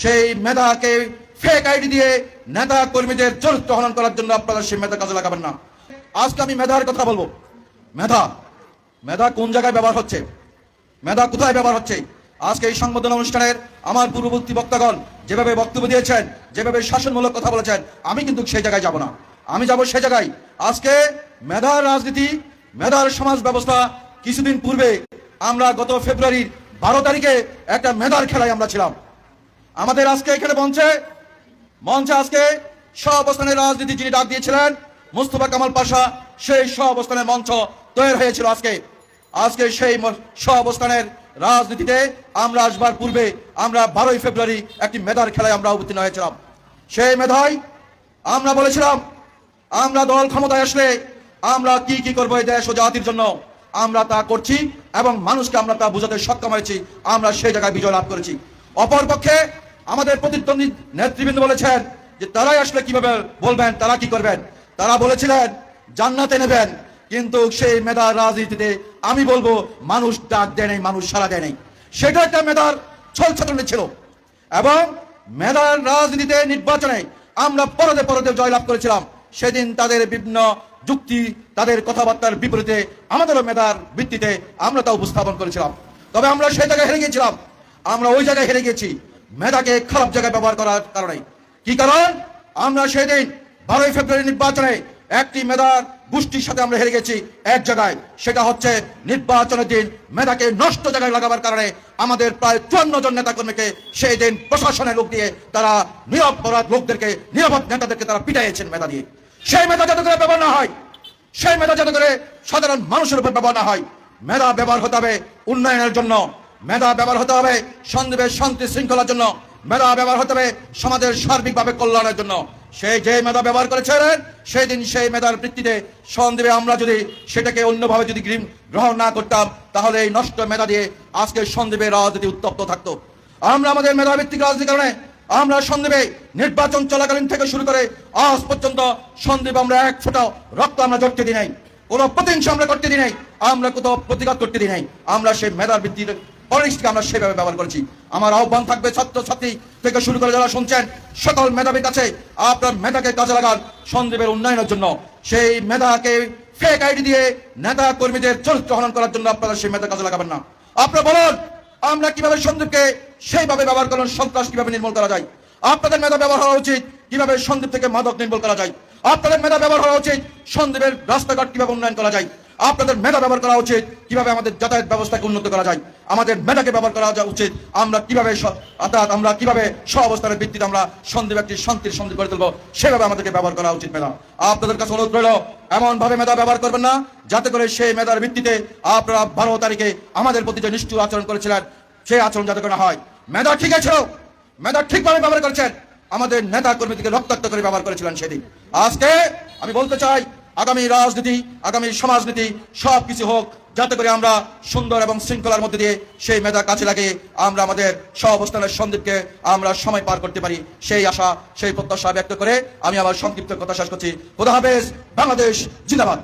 সেই মেধাকে fake ID দিয়ে নেতা কর্মীদের চরিত্র হনন করার জন্য আপনারা সেই মেধা কাজে লাগাবেন না। আজকে আমি মেধার কথা বলবো। মেধা মেধা কোন জায়গায় ব্যবহার হচ্ছে, মেধা কোথায় ব্যবহার হচ্ছে? আজকে এই সংবর্ধনা অনুষ্ঠানের আমার পূর্ববর্তী বক্তাগণ যেভাবে বক্তব্য দিয়েছেন, যেভাবে শাসনমূলক কথা বলেছেন, আমি কিন্তু সেই জায়গায় যাব না। আমি যাব সেই জায়গায় আজকে মেধার রাজনীতি, মেধার সমাজ ব্যবস্থা। কিছুদিন পূর্বে আমরা গত ফেব্রুয়ারির 12 তারিখে একটা মেধার খেলায় আমরা ছিলাম। আমাদের আজকে এখানে মঞ্চে আজকে সহাবস্থানের রাজনীতি যিনি ডাক দিয়েছিলেন মুস্তফা কামাল পাশা, সেই সহাবস্থানের মঞ্চ তৈরি হয়েছিল। আজকে সেই সহাবস্থানের রাজনীতিতে আমরা আসবার পূর্বে আমরা 12 ফেব্রুয়ারি একটি মেধার খেলায় আমরা অবতীর্ণ হয়েছিলাম। সেই মেধায় আমরা বলেছিলাম আমরা দল ক্ষমতায় আসলে আমরা কি কি করবো এই দেশ ও জাতির জন্য, আমরা তা করছি এবং মানুষকে আমরা তা বোঝাতে সক্ষম হয়েছি। আমরা সেই জায়গায় বিজয় লাভ করেছি। অপরপক্ষে আমাদের প্রতিদ্বন্দ্বী নেতৃবৃন্দ বলেছেন যে তারাই আসলে কিভাবে বলবেন, তারা কি করবেন। তারা বলেছিলেন জান্নাতে নেবেন, কিন্তু সেই মেধার রাজনীতিতে আমি বলবো মানুষ ডাক দেয় নাই, মানুষ সাড়া দেয় নাই। সেটা একটা মেধার ছলছাতুরি ছিল। এবং মেধার রাজনীতিতে নির্বাচনে আমরা পরতে জয়লাভ করেছিলাম। সেদিন তাদের বিভিন্ন যুক্তি, তাদের কথাবার্তার বিপরীতে আমাদেরও মেধার ভিত্তিতে আমরা তা উপস্থাপন করেছিলাম। তবে আমরা সেই জায়গায় হেরে গিয়েছিলাম। আমরা ওই জায়গায় হেরে গেছি মেধাকে খারাপ জায়গায় ব্যবহার করার কারণে। কি কারণ? আমরা সেদিন 12 ফেব্রুয়ারি নির্বাচনে একটি মেধার গোষ্ঠীর সাথে আমরা হেরে গেছি এক জায়গায়। সেটা হচ্ছে নির্বাচনের দিন মেধাকে নষ্ট জায়গায় লাগাবার কারণে আমাদের প্রায় 54 জন নেতাকর্মীকে সেই দিন প্রশাসনের লোক দিয়ে তারা নিরপরাধ লোকদেরকে, নিরাপদ নেতাদেরকে তারা পিটাইয়েছেন মেধা দিয়ে। সেই মেধা যাতে করে ব্যবহার না হয়, সেই মেধা যাতে করে সাধারণ মানুষের উপর ব্যবহার না হয়। মেধা ব্যবহার হতে হবে উন্নয়নের জন্য, মেধা ব্যবহার হতে হবে সন্দ্বীপের শান্তি শৃঙ্খলার জন্য, মেধা ব্যবহার হতে হবে সমাজের সার্বিকভাবে কল্যাণের জন্য। সেই যে মেধা ব্যবহার করেছিলেন সেই দিন সেই মেধার ভিত্তিতে সন্দ্বীপে আমরা যদি সেটাকে অন্যভাবে যদি গ্রহণ না করতাম তাহলে এই নষ্ট মেধা দিয়ে আজকে সন্দ্বীপের রাজনীতি উত্তপ্ত থাকতো। আমরা আমাদের মেধাভিত্তিক রাজনীতির কারণে আমরা সন্দ্বীপে নির্বাচন চলাকালীন থেকে শুরু করে আজ পর্যন্ত সন্দ্বীপে আমরা এক ফোঁটা রক্ত আমরা ঝরতে দিই নাই, কোনো প্রতিহিংসা আমরা করতে দিই নাই, আমরা কোথাও প্রতিঘাত করতে দিই নাই। আমরা সেই মেধার ভিত্তিতে পলিটিক্সকে আমরা সেভাবে ব্যবহার করেছি। আমার আহ্বান থাকবে ছাত্রছাত্রী থেকে শুরু করে যারা শুনছেন সকল মেধাবীর কাছে, আপনার মেধাকে কাজে লাগান সন্দ্বীপের উন্নয়নের জন্য। সেই মেধাকে ফেক আইডি দিয়ে নেতা কর্মীদের চরিত্র হনন করার জন্য আপনারা সেই মেধা কাজে লাগাবেন না। আপনারা বলুন আমরা কিভাবে সন্দ্বীপকে সেইভাবে ব্যবহার করেন, সন্ত্রাস কিভাবে নির্মূল করা যায়। আপনাদের মেধা ব্যবহার হওয়া উচিত কিভাবে সন্দ্বীপ থেকে মাদক নির্মূল করা যায়। আপনাদের মেধা ব্যবহার হওয়া উচিত সন্দ্বীপের রাস্তাঘাট কিভাবে উন্নয়ন করা যায়। আপনাদের মেধা ব্যবহার করা উচিত কিভাবে আমাদের যাতায়াত ব্যবস্থাকে উন্নত করা যায়। আমাদের মেধাকে ব্যবহার করা উচিত আমরা কিভাবে অর্থাৎ আমরা কিভাবে স্ব-অবস্থানের ভিত্তিতে আমরা সন্দ্বীপ একটি শান্তির সন্দ্বীপ করে তুলবো, সেভাবে আমাদেরকে ব্যবহার করা উচিত মেধা। আপনাদের কাছে অনুরোধ রইল এমন ভাবে মেধা ব্যবহার করবেন না যাতে করে সেই মেধার ভিত্তিতে আপনারা 12 তারিখে আমাদের প্রতি যে নিষ্ঠুর আচরণ করেছিলেন সেই আচরণ যাতে করে না হয়। মেধা ঠিক আছে, মেধা ঠিকভাবে ব্যবহার করেছেন, আমাদের নেতা কর্মীদেরকে রক্তাক্ত করে ব্যবহার করেছিলেন সেদিন। আজকে আমি বলতে চাই আগামী রাজনীতি, আগামী সমাজনীতি সবকিছু হোক যাতে করে আমরা সুন্দর এবং শৃঙ্খলার মধ্যে দিয়ে সেই মেধা কাছে লাগিয়ে আমরা আমাদের সহাবস্থানের সন্দ্বীপকে আমরা সময় পার করতে পারি, সেই আশা সেই প্রত্যাশা ব্যক্ত করে আমি আমার সংক্ষিপ্ত কথা শেষ করছি। খোদা হাফেজ। বাংলাদেশ জিন্দাবাদ।